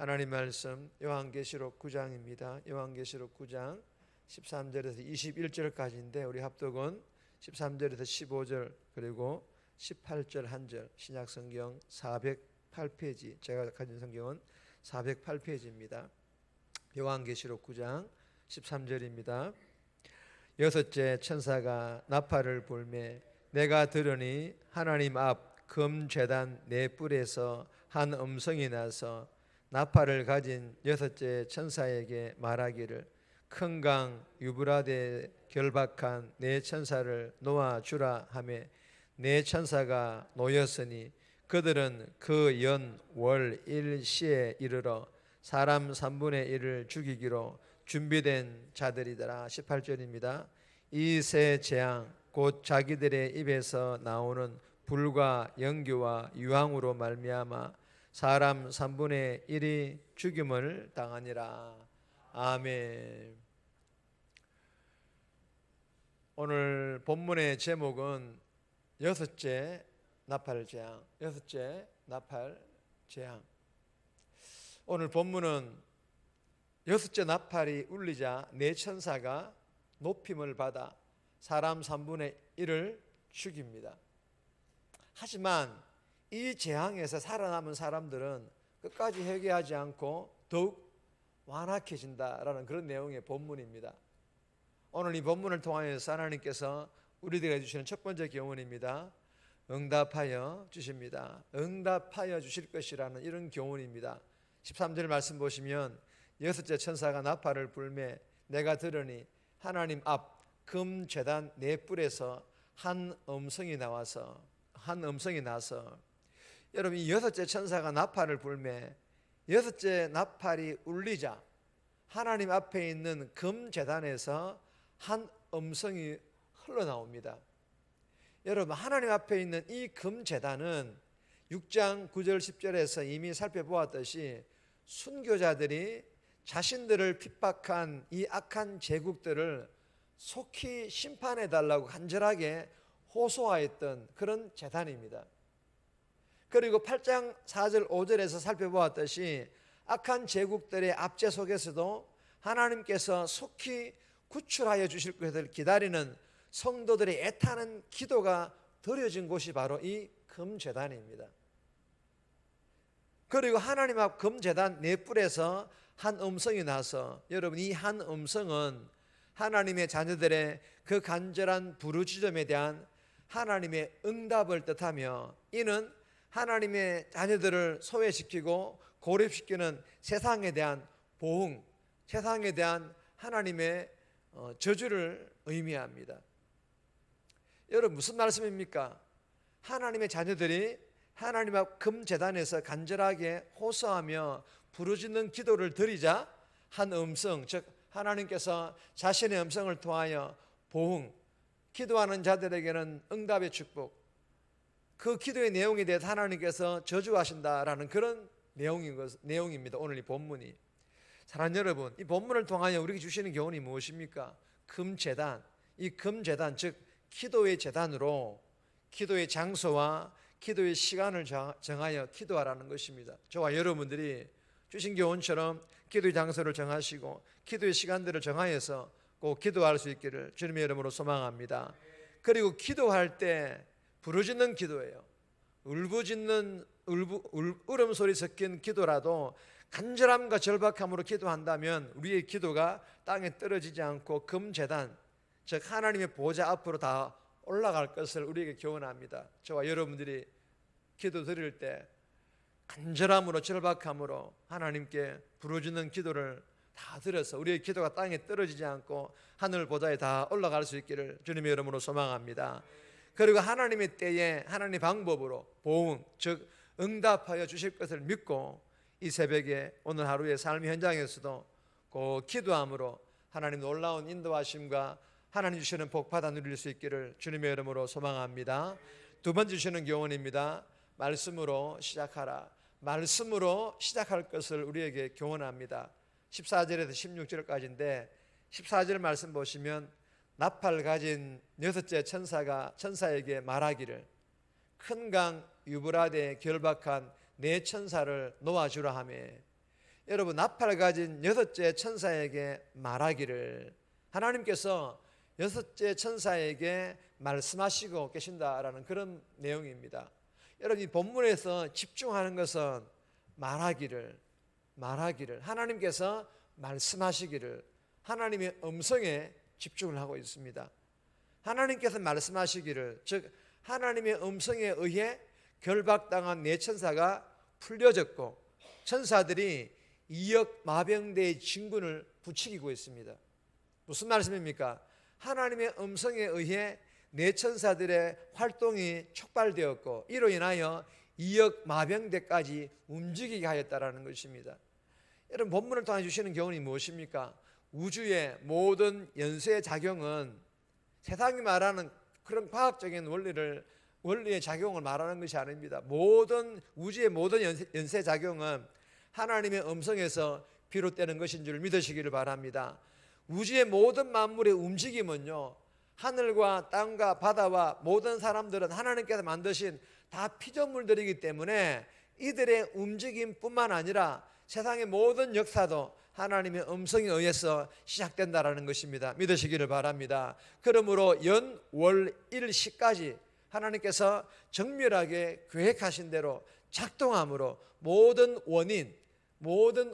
하나님 말씀 요한계시록 9장입니다. 요한계시록 9장 13절에서 21절까지인데 우리 합독은 13절에서 15절 그리고 18절 한 절, 신약성경 408페이지, 제가 가진 성경은 408페이지입니다. 요한계시록 9장 13절입니다. 여섯째 천사가 나팔을 불매 내가 들으니 하나님 앞 금제단 네 뿔에서 한 음성이 나서 나팔을 가진 여섯째 천사에게 말하기를 큰 강 유브라데에 결박한 네 천사를 놓아주라 하매 네 천사가 놓였으니 그들은 그 연 월 일시에 이르러 사람 3분의 1을 죽이기로 준비된 자들이더라. 18절입니다. 이 세 재앙 곧 자기들의 입에서 나오는 불과 연기와 유황으로 말미암아 사람 3분의 1이 죽임을 당하니라. 아멘. 오늘 본문의 제목은 여섯째 나팔 재앙, 여섯째 나팔 재앙. 오늘 본문은 여섯째 나팔이 울리자 네 천사가 높임을 받아 사람 3분의 1을 죽입니다. 하지만 이 재앙에서 살아남은 사람들은 끝까지 회개하지 않고 더욱 완악해진다라는 그런 내용의 본문입니다. 오늘 이 본문을 통하여서 하나님께서 우리들에게 주시는 첫 번째 교훈입니다. 응답하여 주십니다. 응답하여 주실 것이라는 이런 교훈입니다. 13절 말씀 보시면 여섯째 천사가 나팔을 불매 내가 들으니 하나님 앞 금제단 네 뿔에서 한 음성이 나서 여러분 이 여섯째 천사가 나팔을 불매 여섯째 나팔이 울리자 하나님 앞에 있는 금제단에서 한 음성이 흘러나옵니다. 여러분 하나님 앞에 있는 이 금제단은 6장 9절 10절에서 이미 살펴보았듯이 순교자들이 자신들을 핍박한 이 악한 제국들을 속히 심판해 달라고 간절하게 호소하였던 그런 제단입니다. 그리고 8장 4절 5절에서 살펴보았듯이 악한 제국들의 압제 속에서도 하나님께서 속히 구출하여 주실 것을 기다리는 성도들의 애타는 기도가 드려진 곳이 바로 이 금제단입니다. 그리고 하나님 앞 금제단 네 뿔에서 한 음성이 나서 여러분 이 한 음성은 하나님의 자녀들의 그 간절한 부르짖음에 대한 하나님의 응답을 뜻하며 이는 하나님의 자녀들을 소외시키고 고립시키는 세상에 대한 보응, 세상에 대한 하나님의 저주를 의미합니다. 여러분 무슨 말씀입니까? 하나님의 자녀들이 하나님 앞 금제단에서 간절하게 호소하며 부르짖는 기도를 드리자 한 음성, 즉 하나님께서 자신의 음성을 통하여 보응, 기도하는 자들에게는 응답의 축복, 그 기도의 내용에 대해서 하나님께서 저주하신다라는 그런 내용입니다. 오늘 이 본문이. 사랑하는 여러분, 이 본문을 통하여 우리에게 주시는 교훈이 무엇입니까? 금제단, 이 금제단 즉 기도의 제단으로 기도의 장소와 기도의 시간을 정하여 기도하라는 것입니다. 저와 여러분들이 주신 교훈처럼 기도의 장소를 정하시고 기도의 시간들을 정하여서 꼭 기도할 수 있기를 주님의 이름으로 소망합니다. 그리고 기도할 때 부르짖는 기도예요. 울부짖는 울음소리 섞인 기도라도 간절함과 절박함으로 기도한다면 우리의 기도가 땅에 떨어지지 않고 금제단 즉 하나님의 보좌 앞으로 다 올라갈 것을 우리에게 교훈합니다. 저와 여러분들이 기도 드릴 때 간절함으로 절박함으로 하나님께 부르짖는 기도를 다 들어서 우리의 기도가 땅에 떨어지지 않고 하늘 보좌에 다 올라갈 수 있기를 주님의 이름으로 소망합니다. 그리고 하나님의 때에 하나님의 방법으로 보응 즉 응답하여 주실 것을 믿고 이 새벽에 오늘 하루의 삶의 현장에서도 꼭 기도함으로 하나님 놀라운 인도하심과 하나님 주시는 복 받아 누릴 수 있기를 주님의 이름으로 소망합니다. 두 번째 주시는 교훈입니다. 말씀으로 시작하라. 말씀으로 시작할 것을 우리에게 교훈합니다. 14절에서 16절까지인데 14절 말씀 보시면 나팔 가진 여섯째 천사에게 말하기를 큰 강 유브라데에 결박한 네 천사를 놓아주라 하매 여러분, 나팔 가진 여섯째 천사에게 말하기를, 하나님께서 여섯째 천사에게 말씀하시고 계신다라는 그런 내용입니다. 여러분, 이 본문에서 집중하는 것은 말하기를, 하나님께서 말씀하시기를, 하나님의 음성에 집중을 하고 있습니다. 하나님께서 말씀하시기를, 즉 하나님의 음성에 의해 결박당한 네 천사가 풀려졌고 천사들이 이역 마병대의 진군을 부추기고 있습니다. 무슨 말씀입니까? 하나님의 음성에 의해 네 천사들의 활동이 촉발되었고 이로 인하여 이역 마병대까지 움직이게 하였다라는 것입니다. 여러분, 본문을 통해 주시는 교훈이 무엇입니까? 우주의 모든 연쇄 작용은 세상이 말하는 그런 과학적인 원리의 작용을 말하는 것이 아닙니다. 우주의 모든 연쇄 작용은 하나님의 음성에서 비롯되는 것인 줄 믿으시기를 바랍니다. 우주의 모든 만물의 움직임은요, 하늘과 땅과 바다와 모든 사람들은 하나님께서 만드신 다 피조물들이기 때문에 이들의 움직임뿐만 아니라 세상의 모든 역사도 하나님의 음성에 의해서 시작된다라는 것입니다. 믿으시기를 바랍니다. 그러므로 연, 월, 일, 시까지 하나님께서 정밀하게 계획하신 대로 작동함으로 모든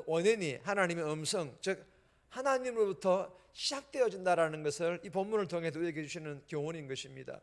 원인이 하나님의 음성, 즉 하나님으로부터 시작되어진다라는 것을 이 본문을 통해 우리에게 주시는 교훈인 것입니다.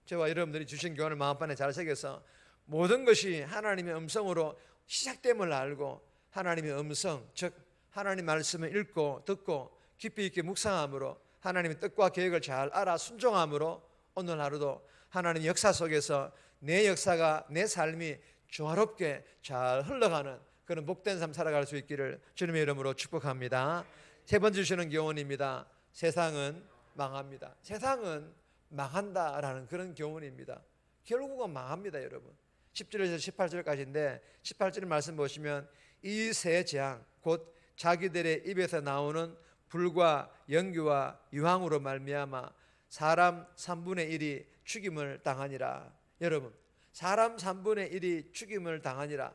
저와 여러분들이 주신 교훈을 마음판에 잘 새겨서 모든 것이 하나님의 음성으로 시작됨을 알고 하나님의 음성, 즉 하나님 말씀을 읽고 듣고 깊이 있게 묵상함으로 하나님의 뜻과 계획을 잘 알아 순종함으로 오늘 하루도 하나님의 역사 속에서 내 역사가, 내 삶이 조화롭게 잘 흘러가는 그런 복된 삶 살아갈 수 있기를 주님의 이름으로 축복합니다. 세 번째 주시는 교훈입니다. 세상은 망합니다. 세상은 망한다라는 그런 교훈입니다. 결국은 망합니다, 여러분. 10절에서 18절까지인데 18절 말씀 보시면 이 세 재앙 곧 자기들의 입에서 나오는 불과 연기와 유황으로 말미암아 사람 3분의 1이 죽임을 당하니라. 여러분, 사람 3분의 1이 죽임을 당하니라.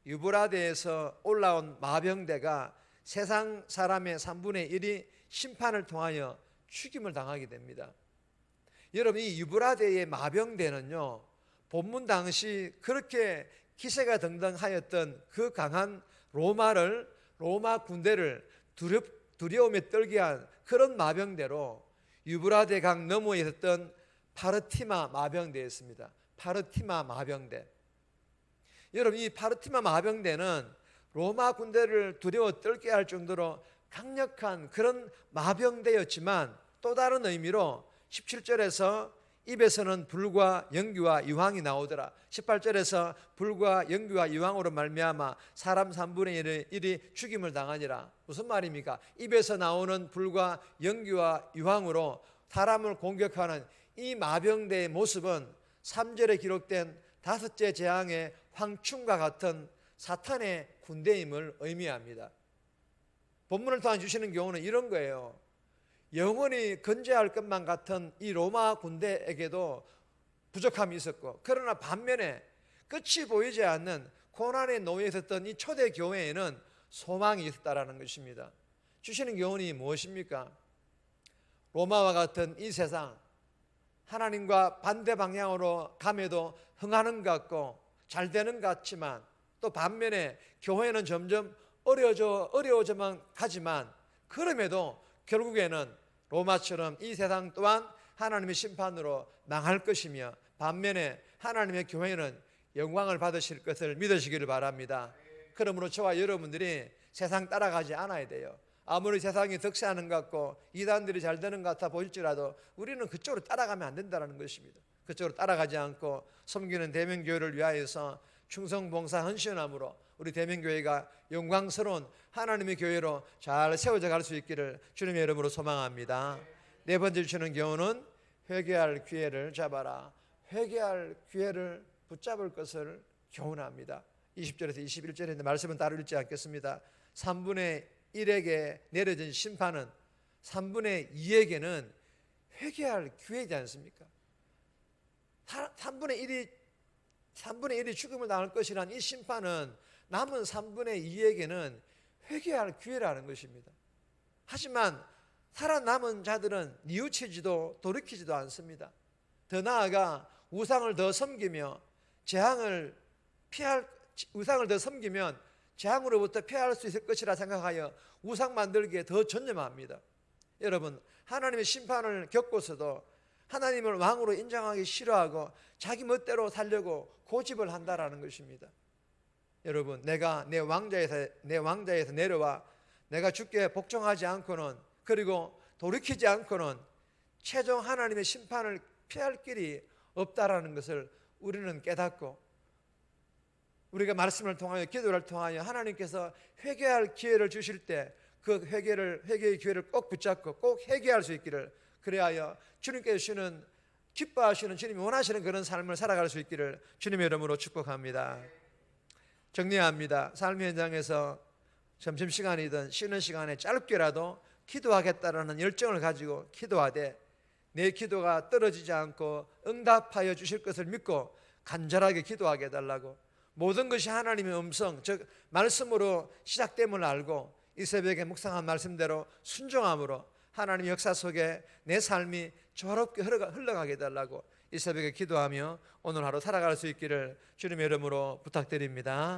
유브라데에서 올라온 마병대가 세상 사람의 3분의 1이 심판을 통하여 죽임을 당하게 됩니다. 여러분, 이 유브라데의 마병대는요, 본문 당시 그렇게 기세가 등등하였던 그 강한 로마 군대를 두려움에 떨게 한 그런 마병대로 유브라데 강 너머에 있었던 파르티마 마병대였습니다. 파르티마 마병대. 여러분, 이 파르티마 마병대는 로마 군대를 두려워 떨게 할 정도로 강력한 그런 마병대였지만 또 다른 의미로 17절에서 입에서는 불과 연기와 유황이 나오더라. 18절에서 불과 연기와 유황으로 말미암아 사람 3분의 1이 죽임을 당하니라. 무슨 말입니까? 입에서 나오는 불과 연기와 유황으로 사람을 공격하는 이 마병대의 모습은 3절에 기록된 다섯째 재앙의 황충과 같은 사탄의 군대임을 의미합니다. 본문을 통해 주시는 경우는 이런 거예요. 영원히 건재할 것만 같은 이 로마 군대에게도 부족함이 있었고, 그러나 반면에 끝이 보이지 않는 고난에 놓여 있었던 이 초대 교회에는 소망이 있었다라는 것입니다. 주시는 교훈이 무엇입니까? 로마와 같은 이 세상, 하나님과 반대 방향으로 감에도 흥하는 것 같고 잘 되는 것 같지만 또 반면에 교회는 점점 어려워져만 가지만, 그럼에도 결국에는 로마처럼 이 세상 또한 하나님의 심판으로 망할 것이며 반면에 하나님의 교회는 영광을 받으실 것을 믿으시기를 바랍니다. 그러므로 저와 여러분들이 세상 따라가지 않아야 돼요. 아무리 세상이 득세하는 것 같고 이단들이 잘 되는 것 같아 보일지라도 우리는 그쪽으로 따라가면 안 된다는 것입니다. 그쪽으로 따라가지 않고 섬기는 대명교회를 위하여서 충성봉사 헌신함으로 우리 대명교회가 영광스러운 하나님의 교회로 잘 세워져 갈 수 있기를 주님의 이름으로 소망합니다. 네 번째 주시는 교훈은 회개할 기회를 잡아라. 회개할 기회를 붙잡을 것을 교훈합니다. 20절에서 21절에 있는 말씀은 따로 읽지 않겠습니다. 3분의 1에게 내려진 심판은 3분의 2에게는 회개할 기회이지 않습니까? 3분의 1이 죽음을 당할 것이란 이 심판은 남은 3분의 2에게는 회개할 기회라는 것입니다. 하지만 살아남은 자들은 뉘우치지도 돌이키지도 않습니다. 더 나아가 우상을 더 섬기며 우상을 더 섬기면 재앙으로부터 피할 수 있을 것이라 생각하여 우상 만들기에 더 전념합니다. 여러분, 하나님의 심판을 겪고서도 하나님을 왕으로 인정하기 싫어하고 자기 멋대로 살려고 고집을 한다라는 것입니다. 여러분, 내가 내 왕자에서 내려와 내가 주께 복종하지 않고는, 그리고 돌이키지 않고는 최종 하나님의 심판을 피할 길이 없다라는 것을 우리는 깨닫고, 우리가 말씀을 통하여 기도를 통하여 하나님께서 회개할 기회를 주실 때 그 회개의 기회를 꼭 붙잡고 꼭 회개할 수 있기를, 그래야 주님께서 주시는, 기뻐하시는, 주님이 원하시는 그런 삶을 살아갈 수 있기를 주님의 이름으로 축복합니다. 정리합니다. 삶의 현장에서 점심시간이든 쉬는 시간에 짧게라도 기도하겠다라는 열정을 가지고 기도하되, 내 기도가 떨어지지 않고 응답하여 주실 것을 믿고 간절하게 기도하게 해달라고, 모든 것이 하나님의 음성, 즉 말씀으로 시작됨을 알고 이 새벽에 묵상한 말씀대로 순종함으로 하나님의 역사 속에 내 삶이 조화롭게 흘러가게 해달라고 이 새벽에 기도하며 오늘 하루 살아갈 수 있기를 주님의 이름으로 부탁드립니다.